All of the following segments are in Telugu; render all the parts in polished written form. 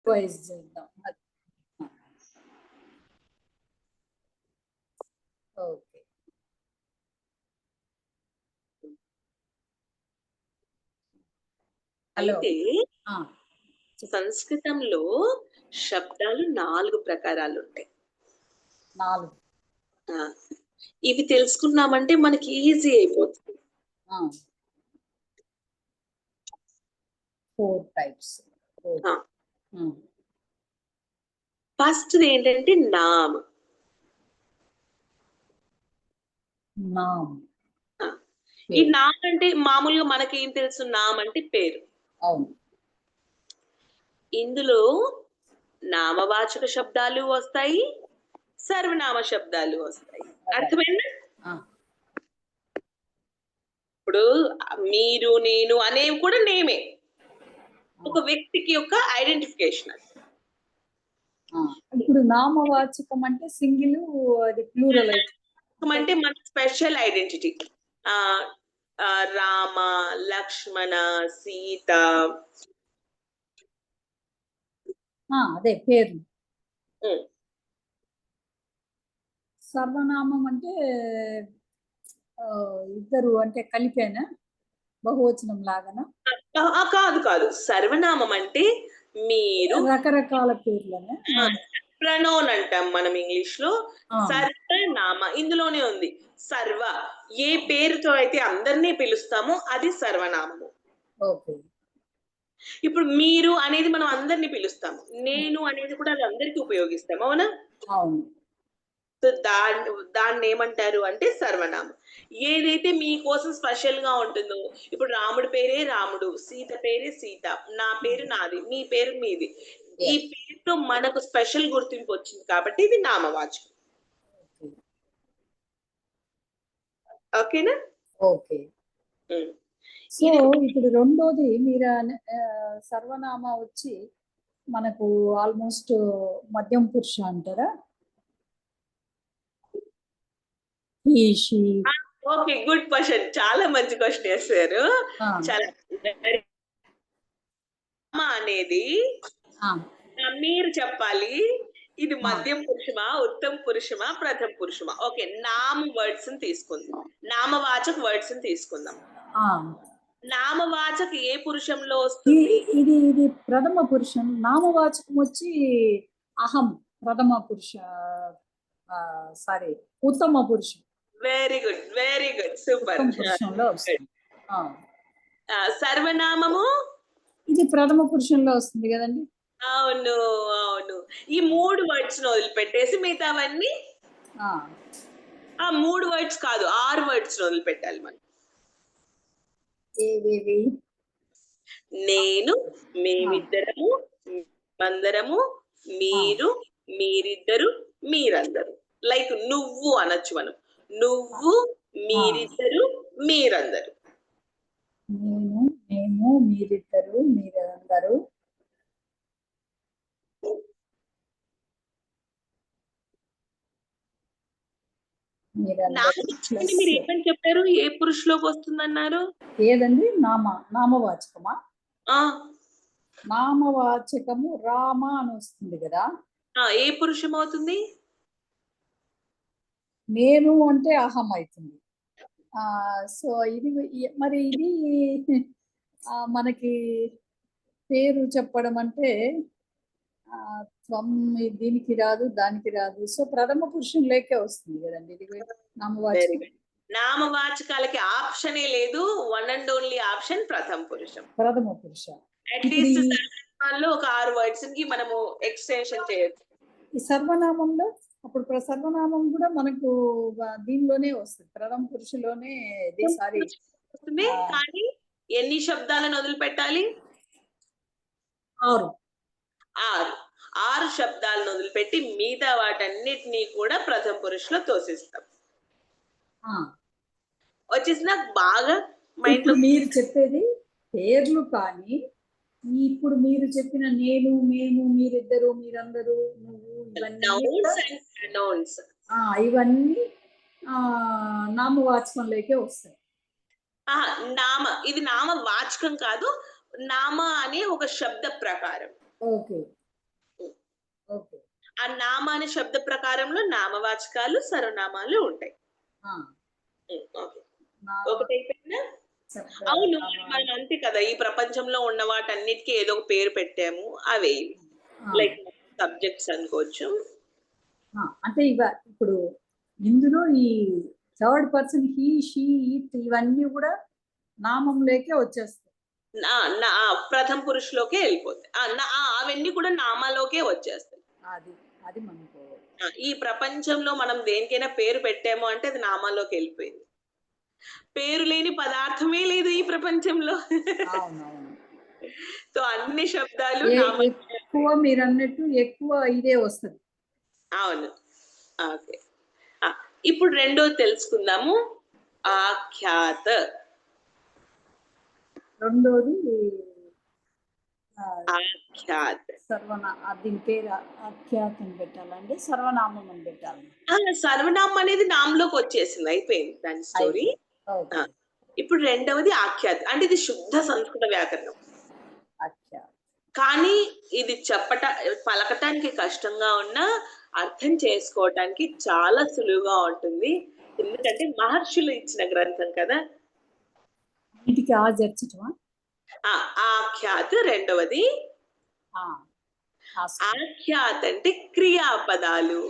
వైజ్ చేద్దాం. ఓకే. అయితే సంస్కృతంలో శబ్దాలు 4 ప్రకారాలు ఉంటాయి. 4. ఇవి తెలుసుకున్నామంటే మనకి ఈజీ అయిపోతుంది. 4 టైప్స్. ఫస్ట్ ఏంటంటే నామ్. ఈ నామ్ అంటే మామూలుగా మనకి ఏం తెలుసు, నామ్ అంటే పేరు. అవును. ఇందులో నామవాచక శబ్దాలు వస్తాయి, సర్వనామ శబ్దాలు వస్తాయి. అర్థమైందా? ఇప్పుడు మీరు, నేను అనేవి కూడా నేమే, ఒక వ్యక్తికి యొక్క ఐడెంటిఫికేషన్. ఇప్పుడు నామవాచకం అంటే సింగిల్, అది ప్లూరల్ అంటే మన స్పెషల్ ఐడెంటిటీ. రామ, లక్ష్మణ, సీత, అదే పేరు. సర్వనామం అంటే ఇద్దరు అంటే కలిపేనా, బహువచనం లాగానా? కాదు కాదు, సర్వనామం అంటే మీరు రకరకాల పేర్లనే ప్రనౌన్ అంటాం మనం ఇంగ్లీష్ లో. సర్వనామ ఇందులోనే ఉంది. సర్వ, ఏ పేరుతో అయితే అందరినీ పిలుస్తామో అది సర్వనామము. ఇప్పుడు మీరు అనేది మనం అందరినీ పిలుస్తాము, నేను అనేది కూడా అది అందరికీ ఉపయోగిస్తాం, అవునా? అవును. సో దాన్ని ఏమంటారు అంటే సర్వనామం. ఏదైతే మీకోసం స్పెషల్ గా ఉంటుందో, ఇప్పుడు రాముడి పేరే రాముడు, సీత పేరే సీత, నా పేరు నాది, మీ పేరు మీది, ఈ పేరుతో మనకు స్పెషల్ గుర్తింపు వచ్చింది కాబట్టి ఇది నామవాచకం. ఓకేనా? ఓకే. సో ఇప్పుడు రెండోది మీరు సర్వనామ వచ్చి మనకు ఆల్మోస్ట్ మధ్యం పురుష అంటారా? ఓకే, గుడ్ క్వశ్చన్, చాలా మంచి క్వశ్చన్ వేశారు. చాలా అనేది మీరు చెప్పాలి, ఇది మధ్యం పురుషమా, ఉత్తమ పురుషమా, ప్రథమ పురుషమా? ఓకే, నామ వర్డ్స్ తీసుకుందాం, నామవాచక వర్డ్స్ తీసుకుందాం. నామవాచక ఏ పురుషంలో వస్తుంది? ఇది ప్రథమ పురుషం. నామవాచకం వచ్చి అహం, ప్రథమ పురుష, సారీ ఉత్తమ పురుషం. Very good, very good, super. సర్వనామము ఇది ప్రథమ పురుషంలో వస్తుంది కదండి? అవును అవును. ఈ 3 వర్డ్స్ వదిలిపెట్టేసి మిగతావన్నీ, 3 వర్డ్స్ కాదు 6 వర్డ్స్ వదిలిపెట్టాలి మనం. నేను, మేమిద్దరము, అందరము, మీరు, మీరిద్దరు, మీరందరూ. లైక్ నువ్వు అనొచ్చు మనం, నువ్వు, మీరిద్దరు, మీరందరూ. నేను, మేము, మీరిద్దరు, మీరందరూ. మీరు ఏమని చెప్పారు, ఏ పురుషులోకి వస్తుందన్నారు? ఏదండి? నామవాచకమా? నామవాచకము రామ అని వస్తుంది కదా? ఏ పురుషం అవుతుంది? నేను అంటే అహం అవుతుంది. సో ఇది మరి ఇది మనకి పేరు చెప్పడం అంటే త్వం దీనికి రాదు, దానికి రాదు. సో ప్రథమ పురుషం లేకే వస్తుంది కదండి ఇది నామవాచకం. నామవాచకాలకి ఆప్షనే లేదు, వన్ అండ్ ఓన్లీ ఆప్షన్ ప్రథమ పురుషం. ప్రథమ పురుష. అట్లీస్ట్ ఒక 6 వర్డ్స్ కి మనము ఎక్స్టెన్షన్ చేయొచ్చు. ఈ సర్వనామంలో అప్పుడు సర్వనామం కూడా మనకు దీనిలోనే వస్తుంది, ప్రథమ పురుషులోనే వస్తుంది. కానీ ఎన్ని శబ్దాలను వదిలిపెట్టాలి? 6. 6 శబ్దాలను వదిలిపెట్టి మిగతా వాటన్నిటినీ కూడా ప్రథమ పురుషులో తోసిస్తాం. వచ్చేసి నాకు బాగా మైండ్ లో మీరు చెప్పేది పేర్లు, కానీ ఇప్పుడు మీరు చెప్పిన నేను, మేము, మీరిద్దరు, మీరందరూ, నువ్వు, ఇవన్నీ నామవాచకంలోకే వస్తాయి. ఇది నామవాచకం కాదు, నామ అనే ఒక శబ్ద ప్రకారం. ఓకే. ఓకే. ఆ నామ అనే శబ్ద ప్రకారంలో నామవాచకాలు సర్వనామాలు ఉంటాయి. ఆ! ఓకే. నా ఒకటైపోయిందా? శబ్ద అవును. నామ మనం అంతే కదా! ఈ ప్రపంచంలో ఉన్న వాటన్నిటికి ఏదో ఒక పేరు పెట్టాము. అవే ఆ! లైక్ సబ్జెక్ట్స్ అనుకోవచ్చు. అంటే ఇప్పుడు ఇందులో ఈ third person he, she, it ఇవన్నీ గూడా నామంలోకే వచ్చేస్తాయి. నా నా ప్రథమ పురుషులోకే ఎళ్ళిపోతాయి. అవన్నీ కూడా నామాలోకే వచ్చేస్తాయి. అది. అది మనకు ఈ ప్రపంచంలో మనం దేనికైనా పేరు పెట్టాము అంటే అది నామాలోకెళ్ళిపోయింది. పేరు లేని పదార్థమే లేదు ఈ ప్రపంచంలో. అవునవును. సో, అన్ని శబ్దాలు ఎక్కువ మీరన్నట్టు ఎక్కువ ఇదే వస్తది. అవును. ఓకే. ఆ! ఇప్పుడు రెండోది తెలుసుకుందాము. ఆఖ్యాత. రెండోది ఆహ్, ఆఖ్యాత. దీని పేరు ఆఖ్యాతం పెట్టాలండి? సర్వనామం అని పెట్టాలా? సర్వనామం అనేది నామ్‌లోకొచ్చేసింది. అయిపోయింది దాని స్టోరీ. అయిపోయింది. ఆ! ఓకే. ఇప్పుడు రెండవది ఆఖ్యాత. అంటే ఇది శుద్ధ సంస్కృత వ్యాకరణం. ఆఖ్యాతం. కానీ ఇది పలకటానికి కష్టంగా ఉన్నా, అర్థం చేసుకోవటానికి చాలా సులువుగా ఉంటుంది. ఎందుకంటే మహర్షులు ఇచ్చిన గ్రంథం కదా! వీటికి ఆ జడ్చటమా? ఆ! ఆఖ్యాత రెండవది. ఆ! ఆస్తి ఆఖ్యాత అంటే క్రియాపదాలు.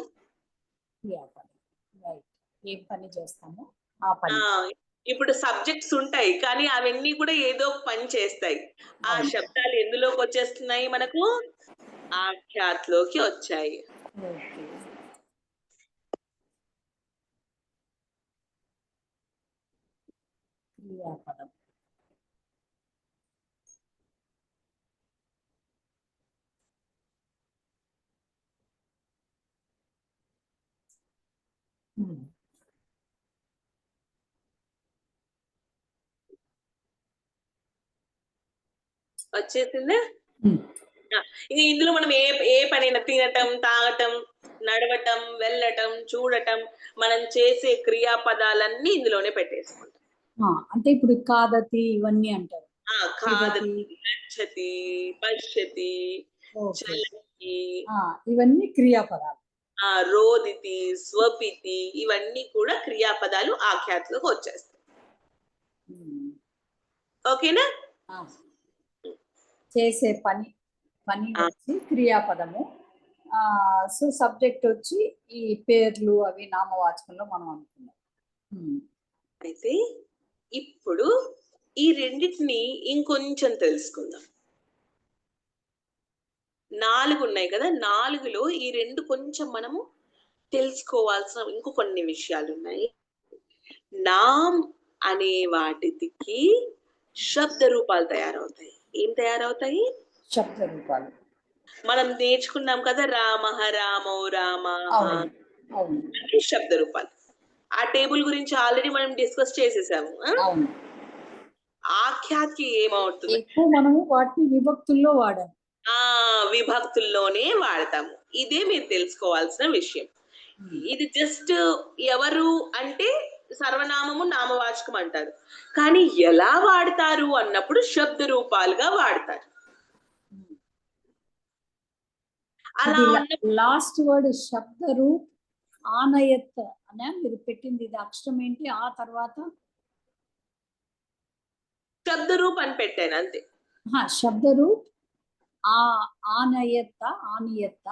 క్రియాపదం. రైట్. ఏం పని చేస్తామో ఆ ఆ! పని. ఇప్పుడు సబ్జెక్ట్స్ ఉంటాయి. కానీ అవన్నీ కూడా ఏదో ఒక పని చేస్తాయి. ఆ అవును. శబ్దాలు ఎందులోకొచ్చేస్తున్నాయి మనకు? ఆఖ్యాత్‌లోకి వచ్చాయి. ఓకే. క్రియాపదం. హ్మ్. వచ్చేసిందా? హ్మ్. ఆ! ఇక ఇందులో మనం ఏ ఏ పనైనా తినటం, తాగటం, నడవటం, వెళ్ళటం, చూడటం, మనం చేసే క్రియాపదాలన్నీ ఇందులోనే పెట్టేసుకుంటాం. అంటే ఇప్పుడు కాదతి ఇవన్నీ అంటారు. పిబతి. ఖాదతి, గచ్చతి, పశ్యతి, ఓకే. చలతి, ఇవన్నీ క్రియాపదాలు. రోదితి, స్వపితి ఇవన్నీ కూడా క్రియాపదాలు ఆఖ్యాతలోకి వచ్చేస్తాయి. హ్మ్. ఓకేనా? ఆ! చేసే పని ఆ! వచ్చి క్రియాపదము. సో, సబ్జెక్ట్ వచ్చి ఈ పేర్లు అవి నామవాచకంలో మనం అనుకున్నాం. హ్మ్. అయితే ఇప్పుడు ఈ రెండిటిని ఇంకొంచెం తెలుసుకుందాం. 4 ఉన్నాయి కదా! 4లో ఈ 2 కొంచెం మనము తెలుసుకోవాల్సిన ఇంకో కొన్ని విషయాలున్నాయి. నామ్ అనే వాటికి శబ్ద రూపాలు తయారవుతాయి. ఏం తయారవుతాయి? శబ్ద రూపాలు. మనం నేర్చుకున్నాం కదా! రామః, రామౌ, రామాః అవును. అవును. అన్ని శబ్ద రూపాలు. ఆ టేబుల్ గురించి ఆల్రెడీ మనం డిస్కస్ చేసేసాము. అవును. ఆఖ్యాత్‌కి ఏమవుతుంది? ఎక్కువ మనము వాటిని విభక్తుల్లో వాడాం. విభక్తుల్లోనే వాడతాము. ఇదే మీరు తెలుసుకోవాల్సిన విషయం. హ్మ్. ఇది జస్ట్ ఎవరు అంటే సర్వనామము, నామవాచకం అంటారు. కానీ ఎలా వాడతారు అన్నప్పుడు శబ్ద రూపాలుగా వాడతారు. హ్మ్. అలా ఇది ఉన్న లాస్ట్ వర్డ్ శబ్ద రూప్ ఆనయత్ అనే మీరు పెట్టింది. ఇది అక్షరం ఏంటి? ఆ తర్వాత శబ్ద రూప్ అని పెట్టాను అంతే. శబ్ద రూప్ ఆ ఆనయత్త ఆనియత్త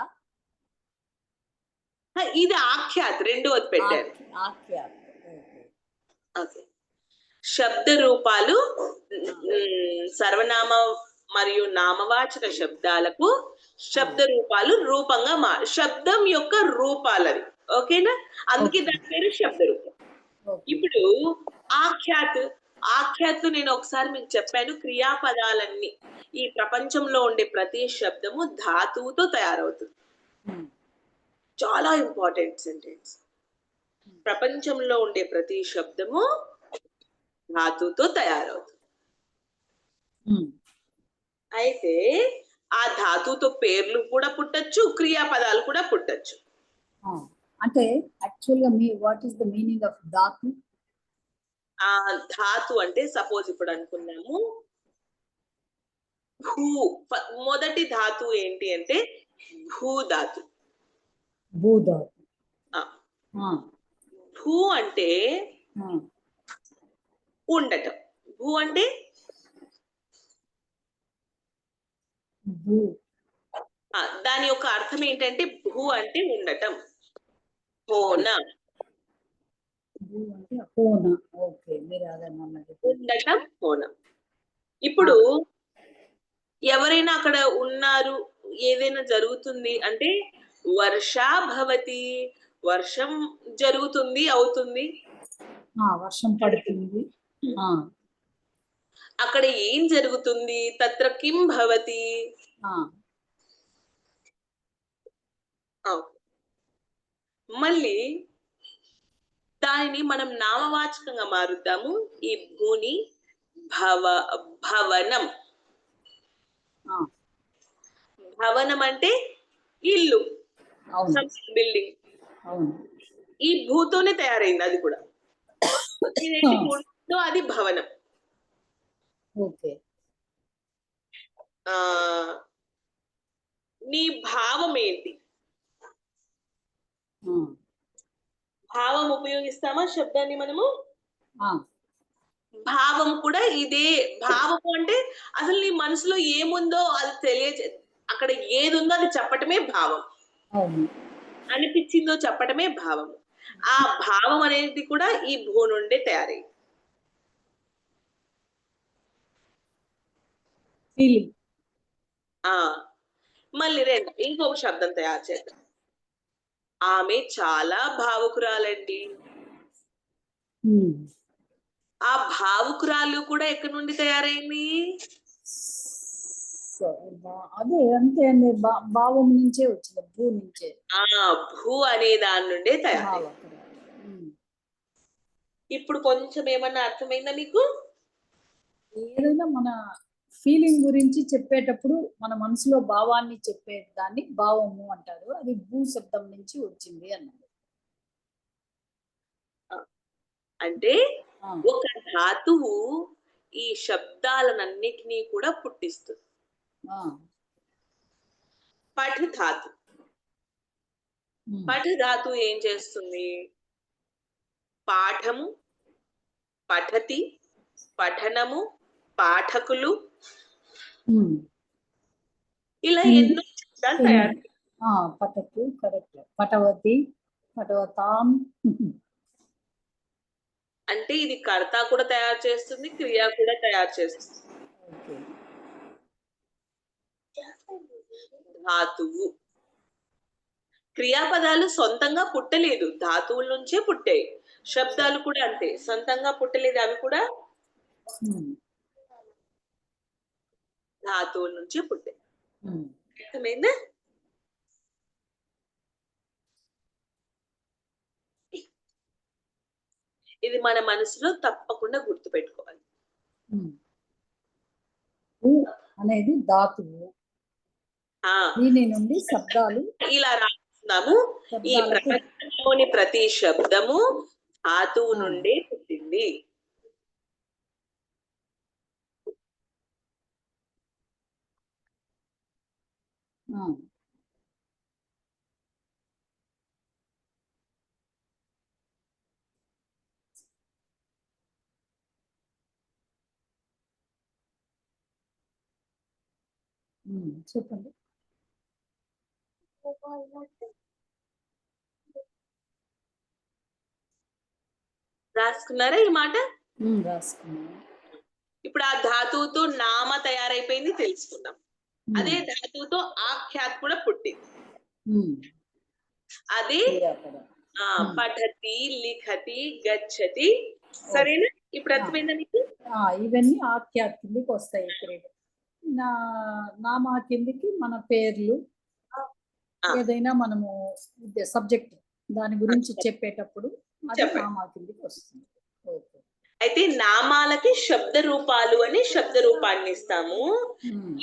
ఇది ఆఖ్యాత్ రెండోది పెట్టాను. ఆఖ్యాత. ఓకే. ఓకే. శబ్ద రూపాలు సర్వనామ మరియు నామవాచక శబ్దాలకు శబ్ద రూపాలు రూపంగా శబ్దం యొక్క రూపాలవి. ఓకేనా? అందుకే ఓకే. దాని పేరు శబ్ద రూపం. ఓకే. ఇప్పుడు ఆఖ్యాత్. ఆఖ్యాత్ నేను ఒకసారి మీకు చెప్పాను. క్రియాపదాలన్నీ ఈ ప్రపంచంలో ఉండే ప్రతి శబ్దము ధాతువుతో తయారవుతుంది. హ్మ్. చాలా ఇంపార్టెంట్ సెంటెన్స్. ప్రపంచంలో ఉండే ప్రతి శబ్దము ధాతువుతో తయారవుతుంది. హ్మ్. అయితే ఆ ధాతువుతో పేర్లు కూడా పుట్టొచ్చు, క్రియాపదాలు కూడా పుట్టొచ్చు. అంటే యాక్చువల్‌గా what is the meaning of ధాతు? ధాతు అంటే సపోజ్ ఇప్పుడు అనుకున్నాము హూ మొదటి ధాతువు ఏంటి అంటే భూధాతు. భూధాతు. ఆ, ఆ, భూ అంటే ఆ, ఉండటం. భూ అంటే భూ. దాని యొక్క అర్థం ఏంటంటే భూ అంటే ఉండటం. హోన భూ అంటే కోన. ఓకే, మీరు అదన్నమాట. ఉండటం హోన. ఇప్పుడు ఎవరైనా అక్కడ ఉన్నారు, ఏదైనా జరుగుతుంది అంటే వర్షా భవతి, వర్షం జరుగుతుంది, అవుతుంది. వర్షం పడుతుంది. ఆ, అక్కడ ఏం జరుగుతుంది? తత్ర కిం భవతి. ఆ, మళ్ళీ దానిని మనం నామవాచకంగా మారుద్దాము. ఈ భూని భవనం. ఆ, భవనం అంటే ఇల్లు, అవును, బిల్డింగ్. అవును. ఈ భూతోనే తయారైంది అది కూడా. ఏదైతే ఉందో అది భవనం. ఓకే. నీ భావం ఏంటి? ఆ, భావం ఉపయోగిస్తామా శబ్దాన్ని మనము? ఆ, భావం కూడా ఇదే. భావము అంటే అసలు నీ మనసులో ఏముందో అది అక్కడ ఏది ఉందో అది చెప్పటమే భావం. అవును. అనిపించిందో చెప్పటమే భావం. ఆ భావం అనేది కూడా ఈ భూ నుండే తయారైంది. ఫీలింగ్. మళ్ళీ ఇంకొక శబ్దం తయారు చేద్దాం. ఆమె చాలా భావుకురాలండి. ఆ భావుకురాలు కూడా ఎక్కడి నుండి తయారైంది? అదే అంతే అండి, భావం నుంచే వచ్చింది, భూ నుంచే. భూ అనే దాని నుండే తయారైంది. ఇప్పుడు కొంచెం ఏమన్నా అర్థమైందా మీకు? ఏదైనా మన ఫీలింగ్ గురించి చెప్పేటప్పుడు మన మనసులో భావాన్ని చెప్పే దాన్ని భావము అంటారు. అది భూ శబ్దం నుంచి వచ్చింది అన్నది. అంటే ఒక ధాతువు ఈ శబ్దాలన్నిటినీ కూడా పుట్టిస్తుంది. పఠ ధాతు. పఠ ధాతు ఏం చేస్తుంది? పాఠము, పఠతి, పఠనము, పాఠకులు, ఇలా ఎన్నో శబ్దాలు తయారు. పఠకు, కరెక్ట్. పఠవతి, పఠవతాం. అంటే ఇది కర్త కూడా తయారు చేస్తుంది, క్రియ కూడా తయారు చేస్తుంది. ధాతువు. క్రియాపదాలు సొంతంగా పుట్టలేదు, ధాతువుల నుంచే పుట్టాయి. శబ్దాలు కూడా అంతే, సొంతంగా పుట్టలేదు, అవి కూడా ధాతువుల నుంచే పుట్టాయి. అర్థమైందా? ఇది మన మనసులో తప్పకుండా గుర్తుపెట్టుకోవాలి. అనేది ధాతువు. దీని నుండి శబ్దాలు ఇలా రాస్తున్నాము. ఈ ప్రపంచంలోని ప్రతి శబ్దము ధాతువు నుండి పుట్టింది. చెప్పండి. రాసుకున్నారా ఈ మాట? రాసుకున్నాను. ఇప్పుడు ఆ ధాతువుతో నామ తయారైపోయింది, తెలుసుకున్నాం. అదే ధాతువుతో ఆఖ్యాత్ కూడా పుట్టింది. అదే పఠతి, లిఖతి, గచ్చతి. సరేనా? ఇప్పుడు అర్థమైందా మీకు? ఇవన్నీ ఆఖ్యాత్ కిందికి వస్తాయి. నామా కిందికి మన పేర్లు, ఏదైనా మనము సబ్జెక్ట్ దాని గురించి చెప్పేటప్పుడు అది నామా కిందికి వస్తుంది. అయితే నామాలకి శబ్ద రూపాలు అని శబ్ద రూపాన్ని ఇస్తాము.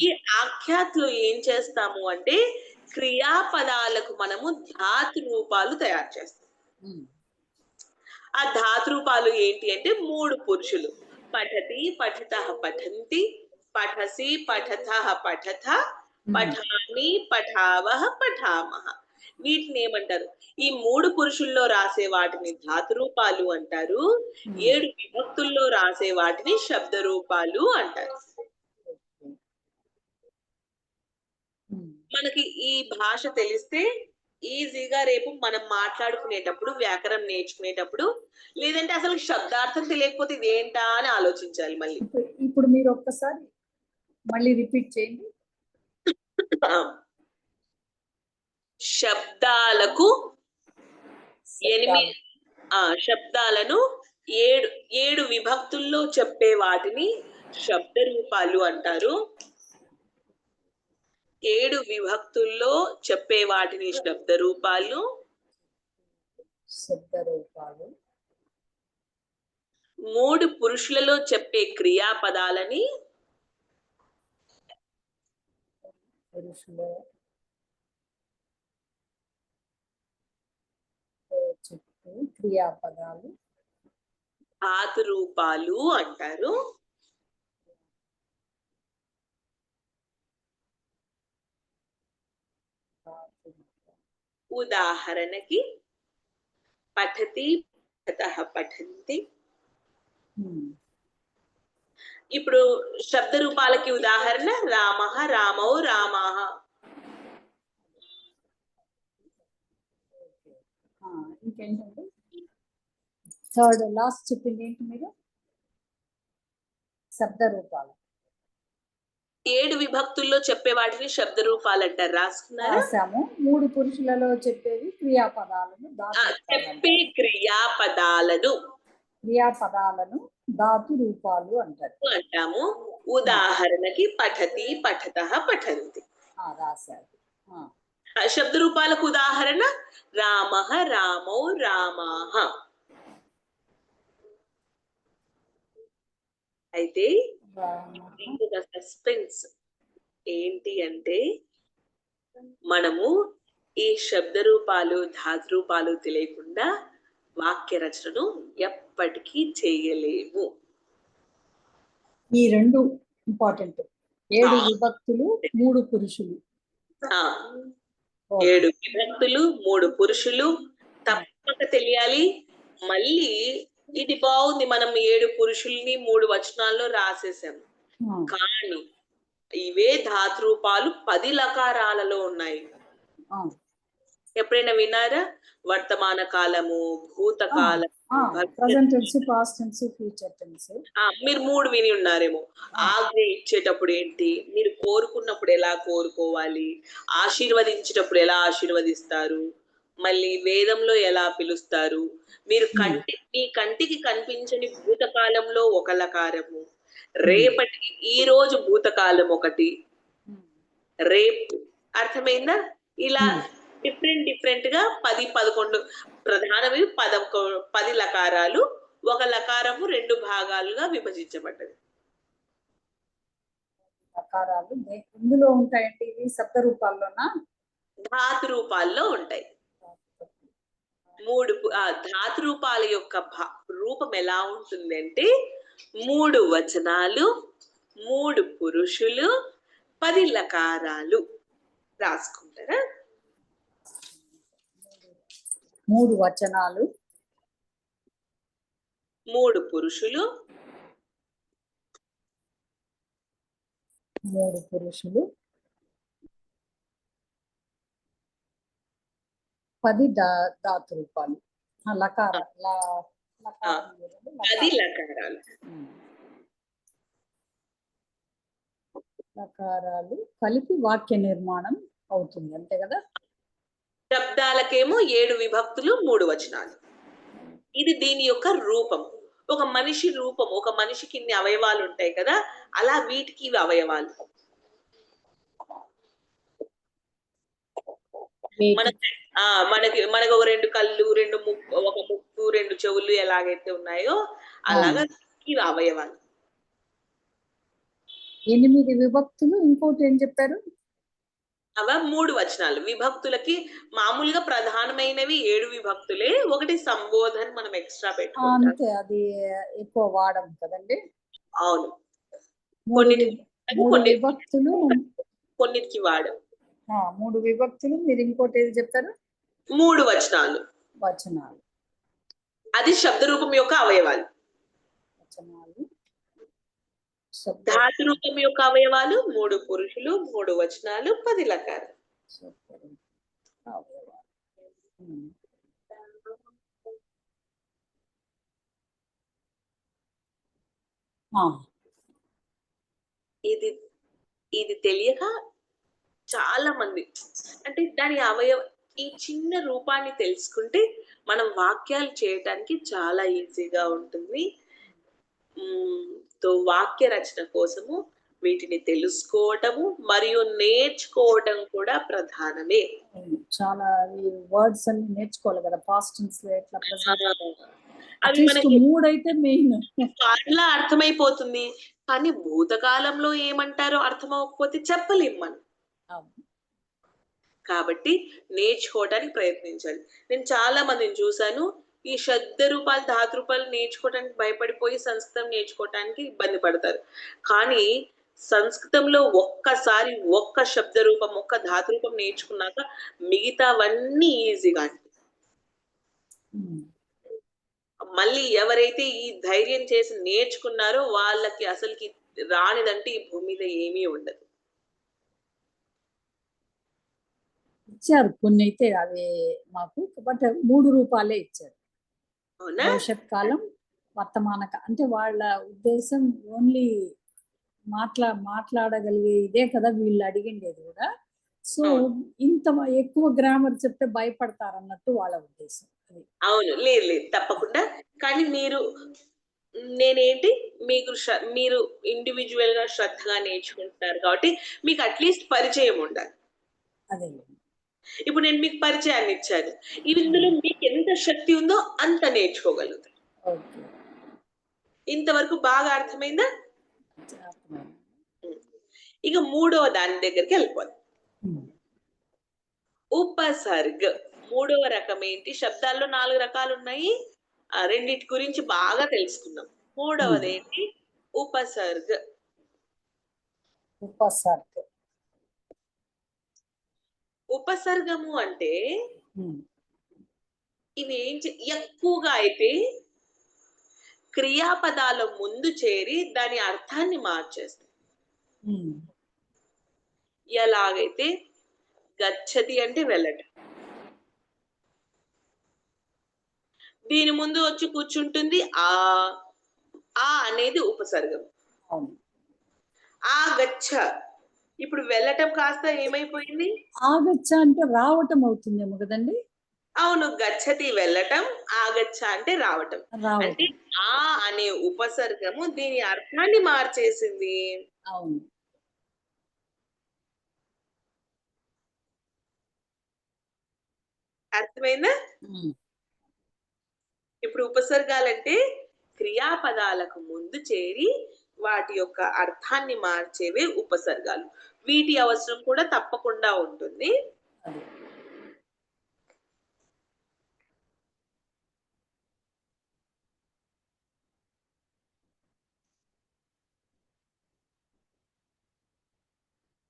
ఈ ఆఖ్యాత్లో ఏం చేస్తాము అంటే క్రియాపదాలకు మనము ధాతు రూపాలు తయారు చేస్తాం. ఆ ధాతు రూపాలు ఏంటి అంటే 3 పురుషులు. పఠతి, పఠితః, పఠంతి, పఠసి, పఠథః, పఠథ, పఠామి, పఠావహ, పఠామహ. వీటిని ఏమంటారు? ఈ 3 పురుషుల్లో రాసే వాటిని ధాతు రూపాలు అంటారు. 7 విభక్తుల్లో రాసే వాటిని శబ్ద రూపాలు అంటారు. మనకి ఈ భాష తెలిస్తే ఈజీగా రేపు మనం మాట్లాడుకునేటప్పుడు వ్యాకరణం నేర్చుకునేటప్పుడు, లేదంటే అసలు శబ్దార్థం తెలియకపోతే ఇదేంటా అని ఆలోచించాలి మళ్ళీ. ఇప్పుడు మీరు ఒక్కసారి మళ్ళీ రిపీట్ చేయండి. శబ్దాలకు శబ్దాలను 7 విభక్తుల్లో చెప్పే వాటిని శబ్ద రూపాలు అంటారు. 7 విభక్తుల్లో చెప్పే వాటిని శబ్ద రూపాలు. 3 పురుషులలో చెప్పే క్రియాపదాలని క్రియాపదాలు ధాతు రూపాలు అంటారు. ఉదాహరణకి పఠతి, పఠతః, పఠంతి. ఇప్పుడు శబ్ద రూపాలకి ఉదాహరణ రామః, రామౌ, రామాః. ఇంకేంటండి? థర్డ్ లాస్ట్ చెప్పింది ఏంటి మీరు? శబ్ద రూపాలు 7 విభక్తుల్లో చెప్పే వాటిని శబ్ద రూపాలు అంటారు. రాసుకున్నారా? రాసాము. 3 పురుషులలో చెప్పేవి క్రియాపదాలను చెప్పే క్రియాపదాలను ధాతు రూపాలు అంటాము. ఉదాహరణకి పఠతి, పఠతః, పఠంతి. రాశారు. శబ్ద రూపాలకు ఉదాహరణ రామః, రామౌ, రామాః. అయితే సస్పెన్స్ ఏంటి అంటే, మనము ఈ శబ్ద రూపాలు ధాతు రూపాలు తెలియకుండా వాక్య రచనను ఎప్పటికీ చేయలేము. ఈ 2 ఇంపార్టెంట్. 7 విభక్తులు 3 పురుషులు. 7 విభక్తులు 3 పురుషులు తప్పక తెలియాలి. మళ్ళీ ఇది బాగుంది, మనం 7 పురుషుల్ని 3 వచనాల్లో రాసేసాము. కానీ ఇవే ధాతు రూపాలు 10 లకారాలలో ఉన్నాయి. ఎప్పుడైనా విన్నారా? వర్తమాన కాలము, భూతకాలము, మీరు 3 విని ఉన్నారేమో. ఆజ్ఞ ఇచ్చేటప్పుడు ఏంటి, మీరు కోరుకున్నప్పుడు ఎలా కోరుకోవాలి, ఆశీర్వదించేటప్పుడు ఎలా ఆశీర్వదిస్తారు, మళ్ళీ వేదంలో ఎలా పిలుస్తారు, మీరు మీ కంటికి కనిపించని భూతకాలంలో ఒక లకారము, రేపటికి ఈ రోజు భూతకాలం ఒకటి, రేపు. అర్థమైందా? ఇలా డిఫరెంట్ గా 10-11 ప్రధానవి 10 లకారాలు, ఒక లకారము 2 భాగాలుగా విభజించబడ్డది. లకారాలు ఇందులో ఉంటాయండి. ఇవి శబ్ద రూపాల్లోనా? ధాతు రూపాల్లో ఉంటాయి. 3 ధాతు రూపాల యొక్క రూపం ఎలా ఉంటుంది అంటే 3 వచనాలు, 3 పురుషులు, 10 లకారాలు. రాసుకుంటారా? 3 వచనాలు, 3 పురుషులు, 10 ధాతు రూపాలు. 10 లకారాలు కలిపి వాక్య నిర్మాణం అవుతుంది, అంతే కదా? శబ్దాలకేమో 7 విభక్తులు 3 వచనాలు. ఇది దీని యొక్క రూపం. ఒక మనిషి రూపం, ఒక మనిషికి ఇన్ని అవయవాలు ఉంటాయి కదా, అలా వీటికి ఇవి అవయవాలు. మనకి ఒక 2 కళ్ళు, 2 ఒక ముక్కు, 2 చెవులు ఎలాగైతే ఉన్నాయో అలాగా ఇవి అవయవాలు. 8 విభక్తులు. ఇంకోటి ఏం చెప్పారు? అవ 3 వచనాలు. విభక్తులకి మామూలుగా ప్రధానమైనవి 7 విభక్తులే. ఒకటి సంబోధన మనం ఎక్స్ట్రా పెట్టుకుంటాం. అంతే, అది ఎక్కువ వాడము కదండి. అవును. కొన్ని విభక్తులు కొన్నిటికి వాడం. 3 విభక్తులు, మీరు ఇంకోటి ఏది చెప్తారు? 3 వచనాలు. వచనాలు. అది శబ్ద రూపం యొక్క అవయవాలు. వచనాలు, శబ్ద ధాతు రూపం యొక్క అవయవాలు 3 పురుషులు, 3 వచనాలు, 10 లకారాలు. రూపం, అవయవాలు. ఇది ఇది తెలియక చాలా మంది అంటే దాని ఈ చిన్న రూపాన్ని తెలుసుకుంటే మనం వాక్యాలు చేయటానికి చాలా ఈజీగా ఉంటుంది. వాక్య రచన కోసము వీటిని తెలుసుకోవటము మరియు నేర్చుకోవటం కూడా ప్రధానమే. చాలా ఈ వర్డ్స్ అన్ని నేర్చుకోవాలి కదా, పాస్ట్ టెన్స్ లో ఎట్లా అవి మనకి 3 అయితే మెయిన్ అట్లా అర్థమైపోతుంది. కానీ భూతకాలంలో ఏమంటారో అర్థం అవ్వకపోతే చెప్పలేం మనం. కాబట్టి నేర్చుకోవడానికి ప్రయత్నించాలి. నేను చాలా మందిని చూశాను, ఈ శబ్ద రూపాలు ధాతు రూపాలు నేర్చుకోవడానికి భయపడిపోయి సంస్కృతం నేర్చుకోవడానికి ఇబ్బంది పడతారు. కానీ సంస్కృతంలో ఒక్కసారి ఒక్క శబ్ద రూపం ఒక్క ధాతు రూపం నేర్చుకున్నాక మిగతావన్నీ ఈజీగా మళ్ళీ ఎవరైతే ఈ ధైర్యం చేసి నేర్చుకున్నారో వాళ్ళకి అసలుకి రానిదంటే ఈ భూమి మీద ఏమీ ఉండదు. ఇచ్చారు కొన్ని అయితే అవి మాకు, బట్ 3 రూపాలే ఇచ్చారు. భవిష్యత్ కాలం, వర్తమాన అంటే వాళ్ళ ఉద్దేశం ఓన్లీ మాట్లాడగలిగే ఇదే కదా వీళ్ళు అడిగిండేది కూడా. సో ఇంత ఎక్కువ గ్రామర్ చెప్తే భయపడతారు అన్నట్టు వాళ్ళ ఉద్దేశం. అవును, లేదు లేదు తప్పకుండా. కానీ నేనేంటి మీరు ఇండివిజువల్ గా శ్రద్ధగా నేర్చుకుంటున్నారు కాబట్టి మీకు అట్లీస్ట్ పరిచయం ఉండాలి. అదే ఇప్పుడు నేను మీకు పరిచయాన్ని ఇచ్చాను, ఇందులో మీకు ఎంత శక్తి ఉందో అంత నేర్చుకోగలుగుతారు. ఇంతవరకు బాగా అర్థమైందా? ఇక 3వ దాని దగ్గరికి వెళ్ళిపోవాలి. ఉపసర్గ 3వ రకం ఏంటి? శబ్దాల్లో 4 రకాలు ఉన్నాయి, రెండిటి గురించి బాగా తెలుసుకుందాం. 3వది ఏంటి? ఉపసర్గ. ఉపసర్గము అంటే ఇవి ఎక్కువగా అయితే క్రియాపదాల ముందు చేరి దాని అర్థాన్ని మార్చేస్తాయి. ఎలాగైతే గచ్చతి అంటే వెళ్ళటం, దీని ముందు వచ్చి కూర్చుంటుంది ఆ అనేది ఉపసర్గం. ఆగచ్చ ఇప్పుడు వెళ్ళటం కాస్త ఏమైపోయింది? ఆగచ్చ అంటే రావటం అవుతుందేమో కదండి. అవును, గచ్చతి వెళ్ళటం, ఆగచ్చ అంటే రావటం. అంటే ఆ అనే ఉపసర్గము దీని అర్థాన్ని మార్చేసింది. అవును, అర్థమైందా? ఇప్పుడు ఉపసర్గాలంటే క్రియాపదాలకు ముందు చేరి వాటి యొక్క అర్థాన్ని మార్చేవే ఉపసర్గాలు. వీటి అవసరం కూడా తప్పకుండా ఉంటుంది.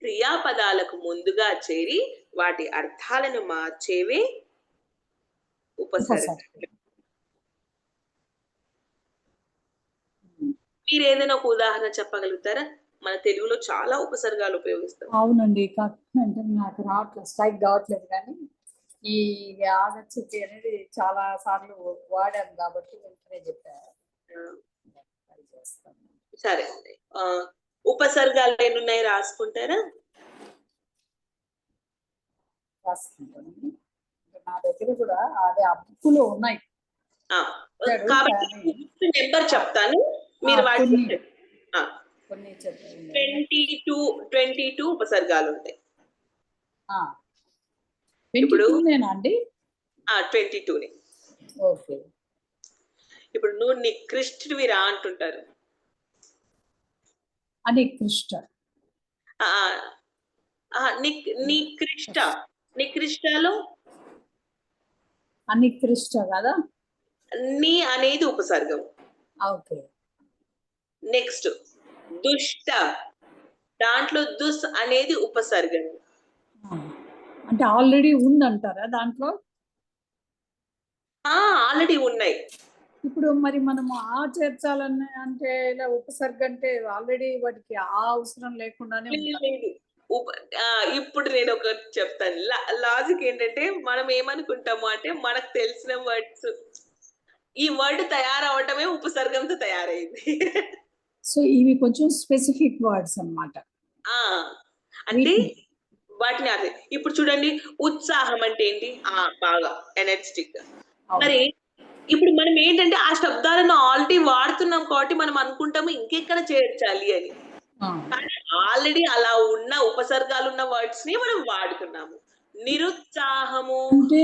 క్రియాపదాలకు ముందుగా చేరి వాటి అర్థాలను మార్చేవే ఉపసర్గ. మీరు ఏదైనా ఒక ఉదాహరణ చెప్పగలుగుతారా? మన తెలుగులో చాలా ఉపసర్గాలు ఉపయోగిస్తాం. అవునండి, అంటే నాకు రావట్లేదు, స్ట్రైక్ కావట్లేదు. కానీ ఈ ఆగచ్చతి అనేది చాలా సార్లు వాడాను కాబట్టి వెంటనే చెప్పారు. సరే అండి, ఉపసర్గాలు ఎన్ని ఉన్నాయి రాసుకుంటారా? రాసుకుంటాను. నా దగ్గర కూడా అదే ఆ బుక్కులో ఉన్నాయి. కాబట్టి నెంబర్ చెప్తాను, మీరు వాటిని కొన్ని 22 ఉపసర్గాలు ఉంటాయి. ఇప్పుడు 22 ఓకే. ఇప్పుడు నువ్వు నికృష్టుడివిరా అంటుంటారు. అనికృష్ట, నికృష్టలో అనికృష్ట కదా, నీ అనేది ఉపసర్గం. ఓకే. నెక్స్ట్ దుష్ట, దాంట్లో దుస్ అనేది ఉపసర్గము. అంటే ఆల్రెడీ ఉందంటారా దాంట్లో? ఆల్రెడీ ఉన్నాయి. ఇప్పుడు మరి మనము చేర్చాలని అంటే ఇలా ఉపసర్గ అంటే ఆల్రెడీ వాటికి అవసరం లేకుండానే ఉంటారు. లేదు. ఇప్పుడు నేను ఒకటి చెప్తాను. లాజిక్ ఏంటంటే మనం ఏమనుకుంటాము అంటే మనకు తెలిసిన వర్డ్స్ ఈ వర్డ్ తయారవ్వటమే ఉపసర్గంతో తయారైంది. సో ఇవి కొంచెం స్పెసిఫిక్ వర్డ్స్ అన్నమాట. అంటే వాటిని అదే ఇప్పుడు చూడండి, ఉత్సాహం అంటే ఏంటి? బాగా ఎనర్జెటిక్. మరి ఇప్పుడు మనం ఏంటంటే ఆ శబ్దాలను ఆల్రెడీ వాడుతున్నాం కాబట్టి మనం అనుకుంటాము ఇంకెక్కడ చేర్చాలి అని. కానీ ఆల్రెడీ అలా ఉన్న ఉపసర్గాలు ఉన్న వర్డ్స్ ని మనం వాడుతున్నాము. నిరుత్సాహము అంటే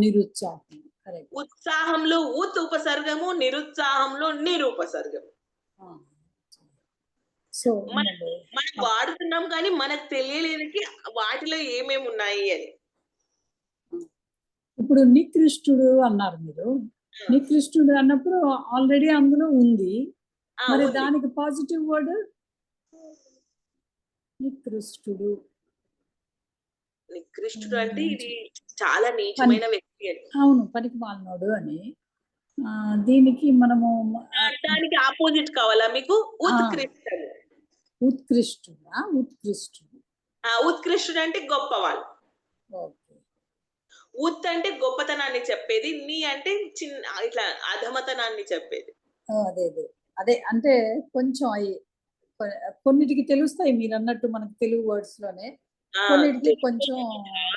నిరుత్సాహం. కరెక్ట్. ఉత్సాహంలో ఉత్ ఉపసర్గము, నిరుత్సాహంలో నిరుపసర్గము. సో మనం వాడుతున్నాం కానీ మనకు తెలియలేనికి వాటిలో ఏమేమి ఉన్నాయి అని. ఇప్పుడు నికృష్టుడు అన్నారు మీరు. నికృష్టుడు అన్నప్పుడు ఆల్రెడీ అందులో ఉంది. మరి దానికి పాజిటివ్ వర్డ్ నికృష్టుడు. నికృష్టుడు అంటే ఇది చాలా నీచమైన వ్యక్తి అని. అవును, పనికి మాలినోడు అని. దీనికి మనము దానికి ఆపోజిట్ కావాలా మీకు? ఉత్కృష్టము. ఉత్కృష్టుడా? ఉత్కృష్టుడు. ఉత్కృష్టుడు అంటే గొప్పవాళ్ళు. ఓకే. ఉత్ అంటే గొప్పతనాన్ని చెప్పేది, నీ అంటే చిన్న ఇట్లా అధమతనాన్ని చెప్పేది. అదే అదే అదే అంటే కొంచెం కొన్నిటికి తెలుస్తాయి మీరు అన్నట్టు మనకు తెలుగు వర్డ్స్ లోనే, కొన్నిటికి కొంచెం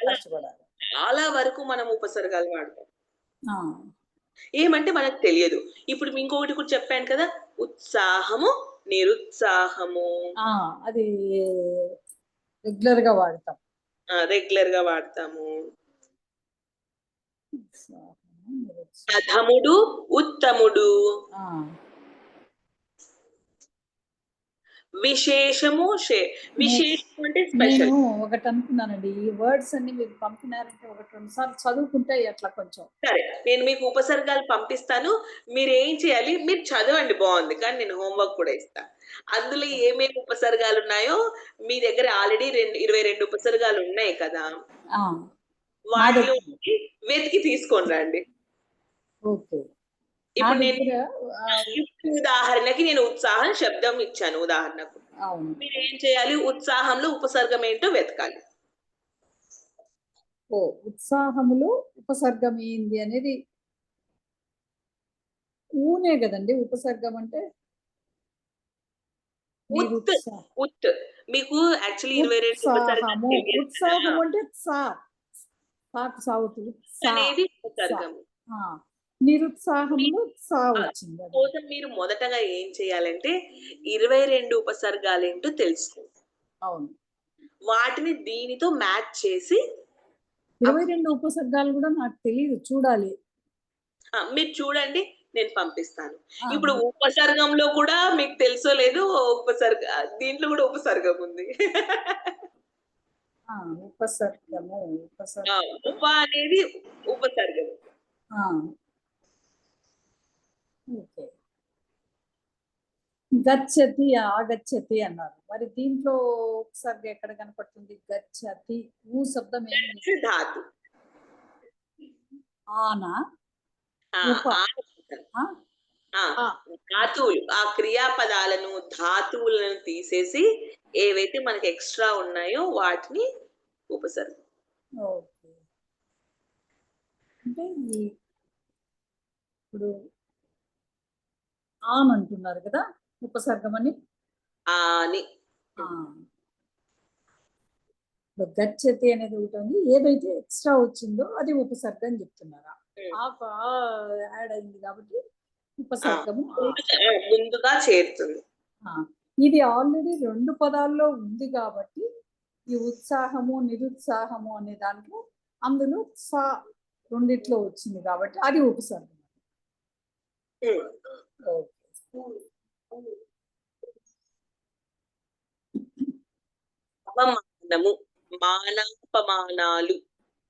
కష్టపడాలి. చాలా వరకు మనం ఉపసర్గాలు వాడతాం. ఏమంటే మనకు తెలియదు. ఇప్పుడు ఇంకొకటి కూడా చెప్పాను కదా, ఉత్సాహము, నిరుత్సాహము. అది రెగ్యులర్ గా వాడతాం. రెగ్యులర్ గా వాడతాము. అధముడు, ఉత్తముడు. విశేషము, విశేషం అంటే స్పెషల్. నేను ఒకటి అనుకున్నానండి, ఈ వర్డ్స్ అన్ని మీరు పంపినారంటే ఒకటి రెండు సార్లు చదువుకుంటే అట్లా కొంచెం. సరే, నేను మీకు ఉపసర్గాలు పంపిస్తాను. మీరు ఏం చేయాలి, మీరు చదవండి బాగుంది, కానీ నేను హోంవర్క్ కూడా ఇస్తాను. అందులో ఏమేమి ఉపసర్గాలు ఉన్నాయో మీ దగ్గర ఆల్రెడీ 22 ఉపసర్గాలు ఉన్నాయి కదా, వాటిలో వెతికి తీసుకొని రండి. ఓకే. ఇప్పుడు నేను ఉదాహరణకి నేను ఉత్సాహం శబ్దం ఇచ్చాను ఉదాహరణకు. మీరు ఏం చేయాలి, ఉత్సాహంలో ఉపసర్గం ఏంటో వెతకాలి. ఉత్సాహములో ఉపసర్గం ఏంది అనేది ఊనే కదండి ఉపసర్గం అంటే. ఉత్ మీకు యాక్చువల్లీ 22 ఉపసర్గం. ఉత్సాహం అంటే సాగుతుంది అనేది ఉపసర్గం. నిరుత్సాహంలో వచ్చింది. కోసం మీరు మొదటగా ఏం చేయాలంటే 22 ఉపసర్గాలు ఏంటో తెలుసుకోండి. అవును. వాటిని దీనితో మ్యాచ్ చేసి 22 ఉపసర్గాలు కూడా నాకు తెలియదు, చూడాలి. మీరు చూడండి, నేను పంపిస్తాను. ఇప్పుడు ఉపసర్గంలో కూడా మీకు తెలుసో లేదు, దీంట్లో కూడా ఉపసర్గం ఉంది. ఉపసర్గము ఉప అనేది ఉపసర్గం. ఓకే. గచ్చతి, ఆగచ్చతి అన్నారు. మరి దీంట్లో ఉపసర్గ ఎక్కడ కనపడుతుంది? గచ్చతి శబ్దం ఏంటి? ధాతు. ధాతువులు, ఆ క్రియాపదాలను ధాతువులను తీసేసి ఏవైతే మనకి ఎక్స్ట్రా ఉన్నాయో వాటిని ఉపసర్గం. ఓకే. అంటే ఇప్పుడు అంటున్నారు కదా ఉపసర్గం అని. గచ్చతి అనేది ఒకటి ఉంది, ఏదైతే ఎక్స్ట్రా వచ్చిందో అది ఉపసర్గం అని చెప్తున్నారా? యాడ్ అయింది కాబట్టి ఉపసర్గము ముందుగా చేరుతుంది. ఇది ఆల్రెడీ 2 పదాల్లో ఉంది కాబట్టి ఈ ఉత్సాహము నిరుత్సాహము అనే దాంట్లో అందులో రెండిట్లో వచ్చింది కాబట్టి అది ఉపసర్గం. అవమానము, మానాపమానాలు.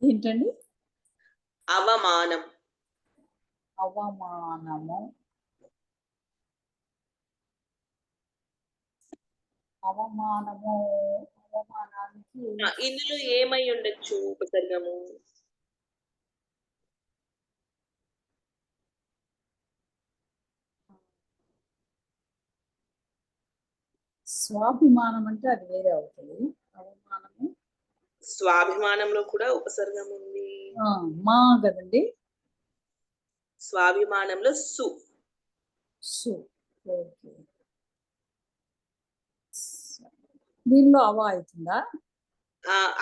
ఏంటండి? అవమానం, అవమానము, అవమానము, అవమానానికి ఇందులో ఏమై ఉండొచ్చు ఉపసర్గము? స్వాభిమానం అంటే అది వేరే అవుతుంది. అవమానము స్వాభిమానంలో కూడా ఉపసర్గం ఉంది. మా కదండి. స్వాభిమానంలో సు. ఓకే. దీనిలో అవ అవుతుందా?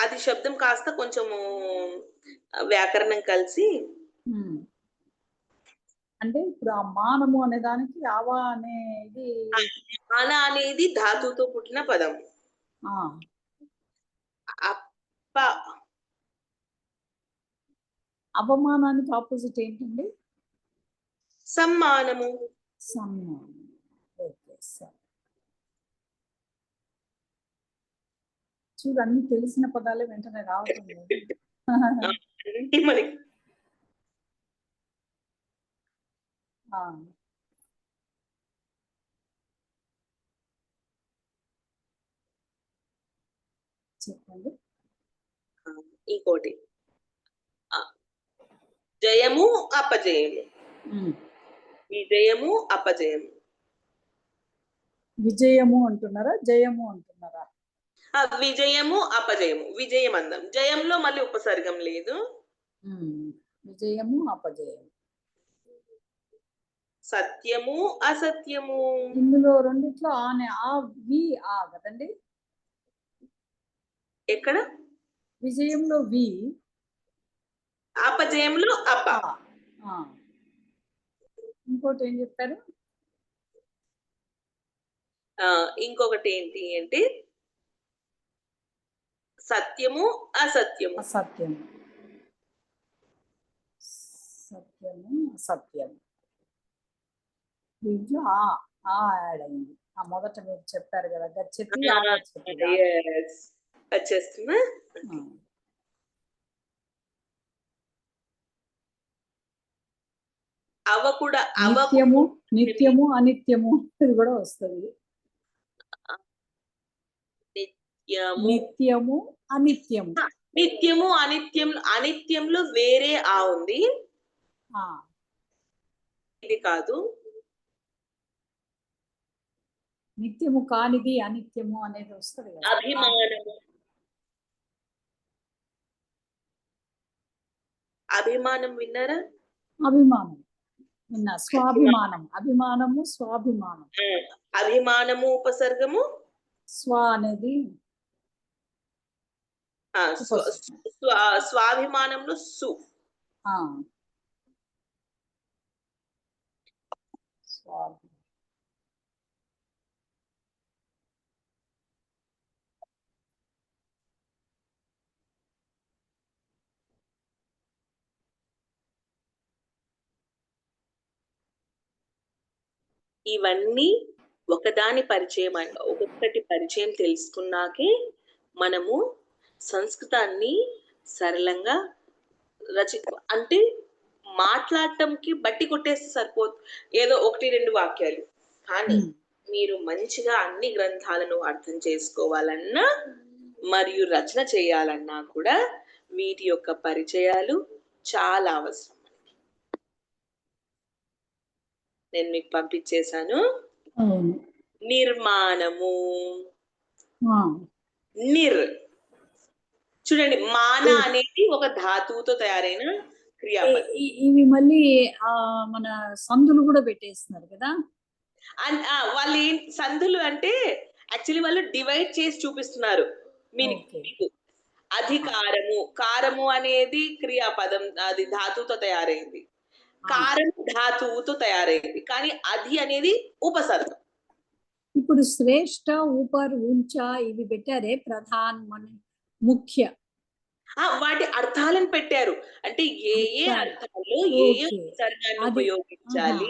అది శబ్దం కాస్త కొంచెము వ్యాకరణం కలిసి. అంటే ఇప్పుడు ఆ మానము అనే దానికి అవ అనేది మాన అనేది ధాతువుతో పుట్టిన పదం. అప్ప అవమానానికి ఆపోజిట్ ఏంటండి? సమ్మానము. సమ్మానం. Okay sir. చూడు, అన్ని తెలిసిన పదాలే వెంటనే రావటం లేదు. చెప్పండి. ఇంకోటి జయము అపజయము. విజయము అపజయము. విజయము అంటున్నారా, జయము అంటున్నారా? విజయము అపజయము. విజయం అందం. జయంలో మళ్ళీ ఉపసర్గం లేదు. విజయము అపజయము. సత్యము అసత్యము. ఇందులో రెండిట్లో కదండి. ఎక్కడ? విజయంలో వి, అపజయంలో అప. ఇంకోటి ఏం చెప్పారు? ఇంకొకటి ఏంటి అంటే సత్యము అసత్యము. అసత్యము. సత్యము అసత్యము. దీంట్లో యాడ్ అయింది. మొదట మీరు చెప్పారు కదా, గచ్చతి వచ్చేస్తున్నా. అవ కూడా నిత్యము అనిత్యము ఇది కూడా వస్తుంది. నిత్యము అనిత్యము. నిత్యము అనిత్యంలో వేరే ఉంది. ఇది కాదు. నిత్యము కానిది అనిత్యము అనేది వస్తుంది కదా. అభిమానం విన్నారా? అభిమానం విన్నా. స్వాభిమానం. అభిమానము స్వాభిమానం. అభిమానము ఉపసర్గము. స్వ అనేది స్వాభిమానంలో సు. ఇవన్నీ ఒక్కొక్కటి పరిచయం తెలుసుకున్నాకే మనము సంస్కృతాన్ని సరళంగా అంటే మాట్లాడటంకి బట్టి కొట్టేస్తే సరిపోదు, ఏదో 1-2 వాక్యాలు. కానీ మీరు మంచిగా అన్ని గ్రంథాలను అర్థం చేసుకోవాలన్నా మరియు రచన చేయాలన్నా కూడా వీటి యొక్క పరిచయాలు చాలా అవసరం. నేను మీకు పంపించేశాను. నిర్మాణము. చూడండి, మాన అనేది ఒక ధాతువుతో తయారైన క్రియాపదం. ఇవి మళ్ళీ మన సందులు కూడా పెట్టేస్తున్నారు కదా. వాళ్ళు సందులు అంటే యాక్చువల్లీ వాళ్ళు డివైడ్ చేసి చూపిస్తున్నారు మీకు. అధికారము, కారము అనేది క్రియాపదం, అది ధాతువుతో తయారైంది. కారము ధాతువుతో తయారైంది, కానీ అధి అనేది ఉపసర్గం. ఇప్పుడు శ్రేష్ఠ, ఉపర్, ఉంచ ఇవి పెట్టారే ప్రధాన్, ముఖ్య, వాటి అర్థాలను పెట్టారు. అంటే ఏ అర్థాల్లో ఏ ఉపసర్గాన్ని ఉపయోగించాలి,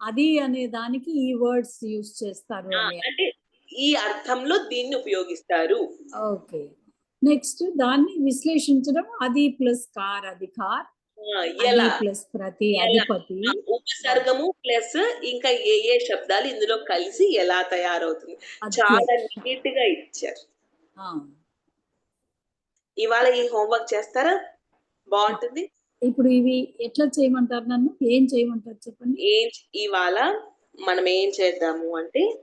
అది అనే దానికి ఈ వర్డ్స్ యూజ్ చేస్తారు. అంటే ఈ అర్థంలో దీన్ని ఉపయోగిస్తారు. ఓకే. నెక్స్ట్ దాన్ని విశ్లేషించడం. అది ప్లస్ కార్, అధికార్. అది ఎలా ప్లస్ ప్రతి ఎలా అధిపతి. ఉపసర్గము ప్లస్ ఇంకా ఏ శబ్దాలు ఇందులో కలిసి ఎలా తయారవుతుంది చాలా అధ్యక్ష. నీట్ గా ఇచ్చారు. ఆ, ఇవాళ ఈ హోంవర్క్ చేస్తారా? బాగుంటుంది. ఇప్పుడు ఇవి ఎట్లా చేయమంటారు? నన్ను ఏం చేయమంటారు చెప్పండి. ఇవాళ మనం ఏం చేద్దాము అంటే